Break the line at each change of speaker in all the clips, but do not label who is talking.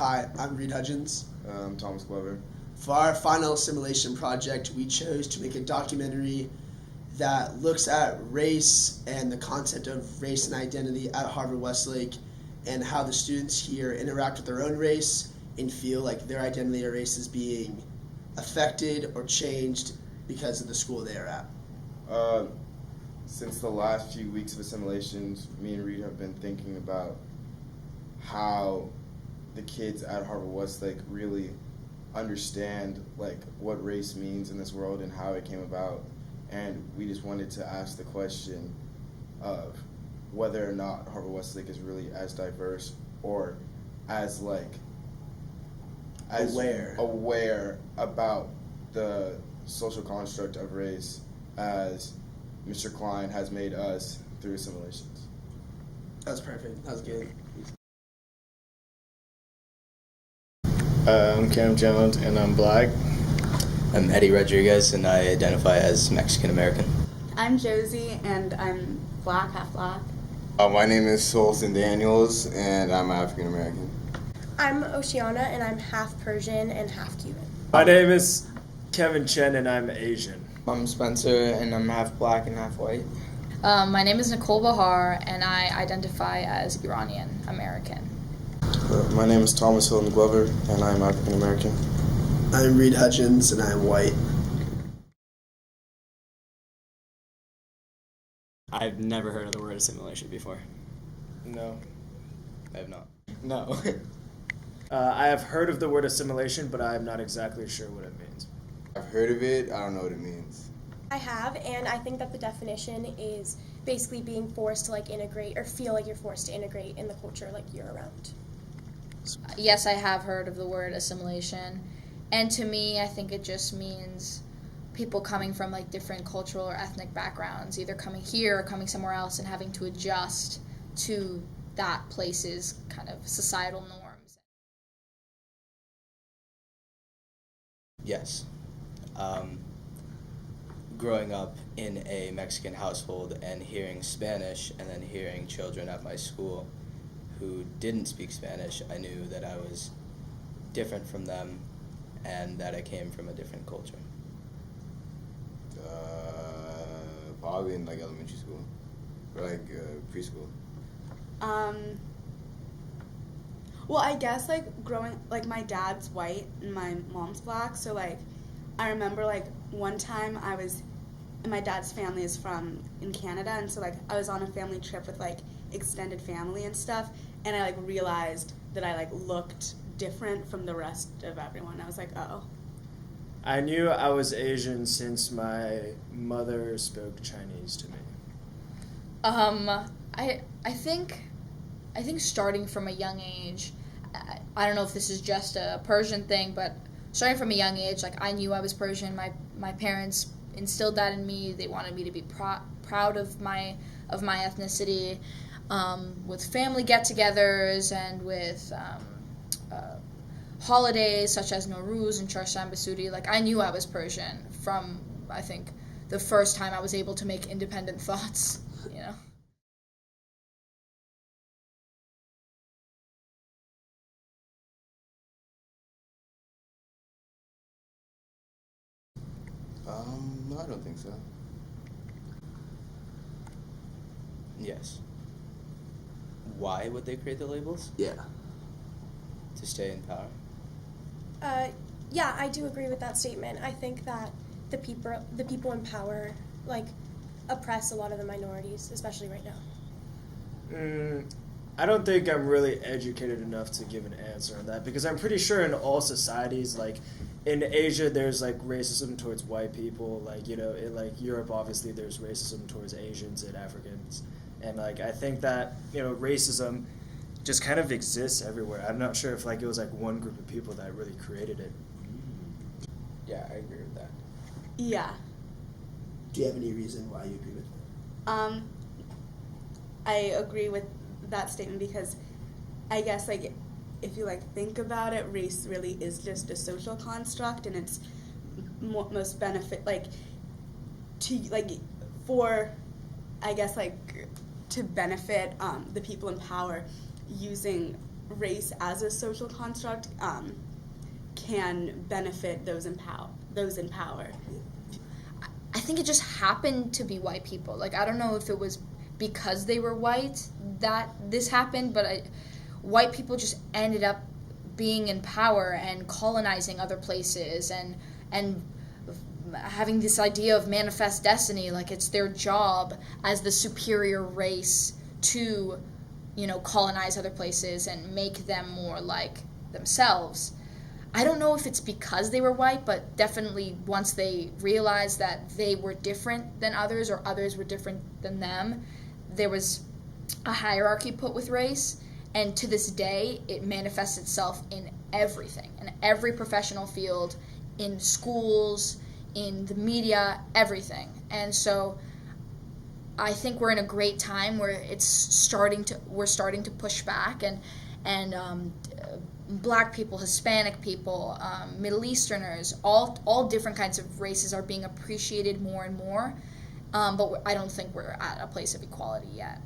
Hi, I'm Reed Hudgens.
Thomas Glover.
For our final assimilation project, we chose to make a documentary that looks at race and the concept of race and identity at Harvard Westlake and how the students here interact with their own race and feel like their identity or race is being affected or changed because of the school they are at.
Since the last few weeks of Assimilations, me and Reed have been thinking about how the kids at Harvard Westlake really understand what race means in this world and how it came about, and we just wanted to ask the question of whether or not Harvard Westlake is really as diverse or as aware about the social construct of race as Mr. Klein has made us through Assimilations.
That was perfect. That was good.
I'm Cam Jones, and I'm black.
I'm Eddie Rodriguez, and I identify as Mexican American.
I'm Josie, and I'm black, half black.
My name is Solson Daniels, and I'm African American.
I'm Oceana, and I'm half Persian and half Cuban.
My name is Kevin Chen, and I'm Asian.
I'm Spencer, and I'm half black and half white.
My name is Nicole Bahar, and I identify as Iranian American.
My name is Thomas Hilton Glover, and I'm African American.
I'm Reed Hudgens, and I'm white.
I've never heard of the word assimilation before.
No.
I have not.
No.
I have heard of the word assimilation, but I am not exactly sure what it means.
I've heard of it, I don't know what it means.
I have, and I think that the definition is basically being forced to integrate or feel like you're forced to integrate in the culture year round.
Yes, I have heard of the word assimilation, and to me, I think it just means people coming from different cultural or ethnic backgrounds, either coming here or coming somewhere else and having to adjust to that place's kind of societal norms.
Yes. Growing up in a Mexican household and hearing Spanish and then hearing children at my school who didn't speak Spanish, I knew that I was different from them and that I came from a different culture.
Probably in elementary school or preschool.
Well, I guess growing my dad's white and my mom's black, so I remember one time I was, and my dad's family is in Canada, and so I was on a family trip with extended family and stuff, and I realized that I looked different from the rest of everyone. I was like, oh.
I knew I was Asian since my mother spoke Chinese to me.
I think starting from a young age, I don't know if this is just a Persian thing, but starting from a young age, I knew I was Persian. My parents instilled that in me. They wanted me to be proud of my ethnicity, with family get-togethers and with holidays such as Nowruz and Charshanbe Suri. I knew I was Persian from, I think, the first time I was able to make independent thoughts,
No, I don't think so.
Yes. Why would they create the labels?
Yeah.
To stay in power?
Yeah, I do agree with that statement. I think that the people in power oppress a lot of the minorities, especially right now.
I don't think I'm really educated enough to give an answer on that, because I'm pretty sure in all societies, in Asia, there's racism towards white people. In Europe, obviously, there's racism towards Asians and Africans, and I think that racism just kind of exists everywhere. I'm not sure if it was one group of people that really created it.
Yeah, I agree with that.
Yeah.
Do you have any reason why you agree with that?
I agree with that statement because I guess if you think about it, race really is just a social construct, and it's most benefit to for I guess to benefit the people in power using race as a social construct can benefit those in power.
I think it just happened to be white people. Like, I don't know if it was because they were white that this happened, but white people just ended up being in power and colonizing other places and having this idea of manifest destiny, like it's their job as the superior race to, colonize other places and make them more like themselves. I don't know if it's because they were white, but definitely once they realized that they were different than others or others were different than them, there was a hierarchy put with race. And to this day, it manifests itself in everything, in every professional field, in schools, in the media, everything. And so I think we're in a great time where we're starting to push back, and Black people, Hispanic people, Middle Easterners, all different kinds of races are being appreciated more and more. But I don't think we're at a place of equality yet.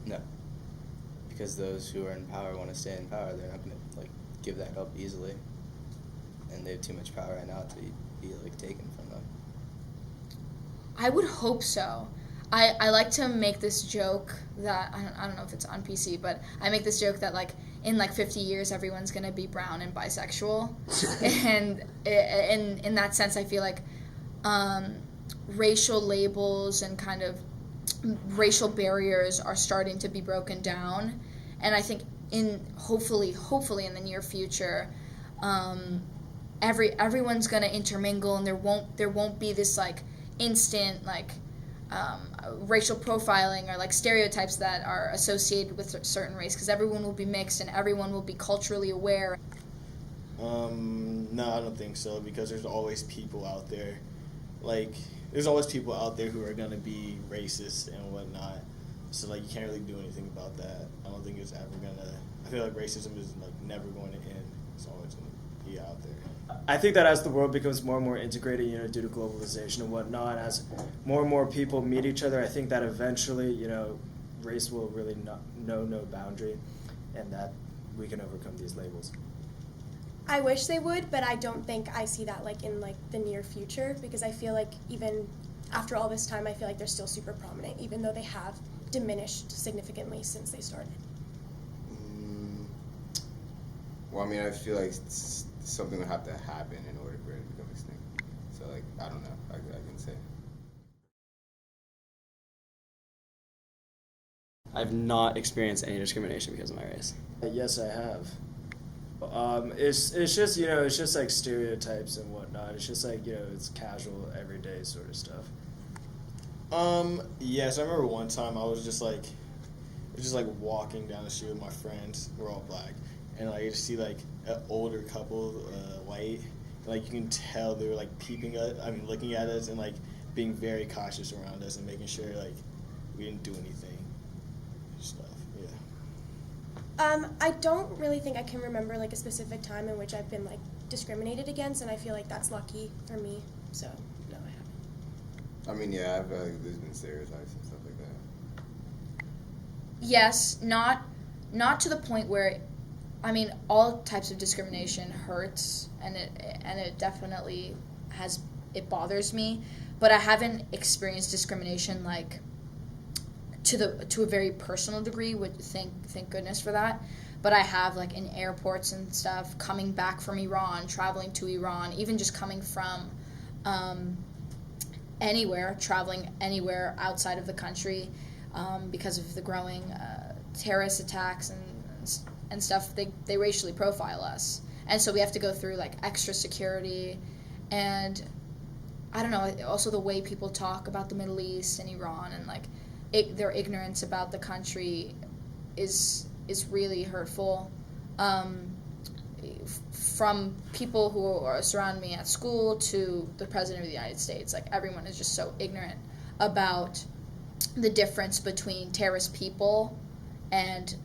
No, because those who are in power want to stay in power. They're not going to give that up easily, and they have too much power right now to be taken from them.
I would hope so. I like to make this joke that I don't know if it's on PC, but I make this joke that in 50 years everyone's going to be brown and bisexual, and in that sense I feel like racial labels and kind of racial barriers are starting to be broken down, and I think hopefully in the near future, everyone's gonna intermingle, and there won't be this instant racial profiling or stereotypes that are associated with a certain race, because everyone will be mixed and everyone will be culturally aware.
No, I don't think so, because there's always people out there. There's always people out there who are going to be racist and whatnot. So, you can't really do anything about that. I don't think it's ever going to... I feel like racism is, never going to end. It's always going to be out there. I think that as the world becomes more and more integrated, due to globalization and whatnot, as more and more people meet each other, I think that eventually, race will really know no boundary, and that we can overcome these labels.
I wish they would, but I don't think I see that in the near future, because I feel like even after all this time, I feel like they're still super prominent, even though they have diminished significantly since they started.
Well, I feel like something would have to happen in order for it to become extinct. So, I don't know. I can say.
I've not experienced any discrimination because of my race.
Yes, I have. It's just it's just stereotypes and whatnot. It's just it's casual, everyday sort of stuff. Yes, I remember one time I was just walking down the street with my friends. We're all Black, and you just see an older couple, white. And, you can tell they were peeping at, looking at us and being very cautious around us and making sure we didn't do anything. Stuff, yeah.
I don't really think I can remember a specific time in which I've been discriminated against, and I feel like that's lucky for me. So no, I haven't.
Yeah, I feel like there's been stereotypes and stuff like that.
Yes, not to the point where, all types of discrimination hurts, and it definitely it bothers me, but I haven't experienced discrimination to a very personal degree. Thank goodness for that. But I have in airports and stuff, coming back from Iran, traveling to Iran, even just coming from traveling anywhere outside of the country, because of the growing terrorist attacks and stuff. They racially profile us, and so we have to go through extra security, and I don't know. Also, the way people talk about the Middle East and Iran and their ignorance about the country is really hurtful. From people who are surrounding me at school to the President of the United States, everyone is just so ignorant about the difference between terrorist people and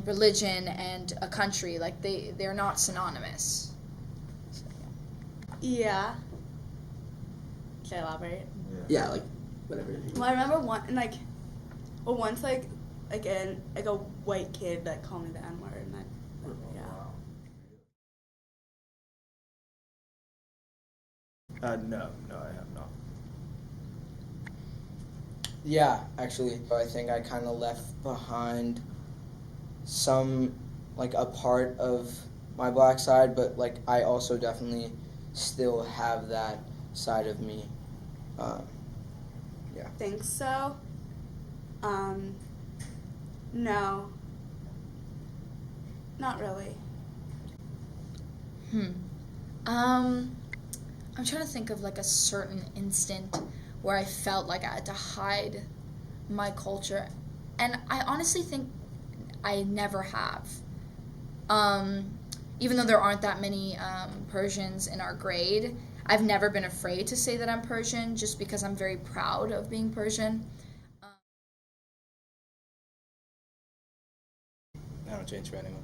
religion and a country. They're not synonymous. So,
Yeah. Should I elaborate?
Yeah, whatever.
Well, I remember Well, once like a white kid that called me the N word, and yeah.
No, I have not.
Yeah, actually, I think I kind of left behind some, like, a part of my black side, but, like, I also definitely still have that side of me. Yeah.
Think so? No. Not really.
I'm trying to think of like a certain instant where I felt like I had to hide my culture, and I honestly think I never have. Even though there aren't that many Persians in our grade, I've never been afraid to say that I'm Persian just because I'm very proud of being Persian.
I don't change for anyone.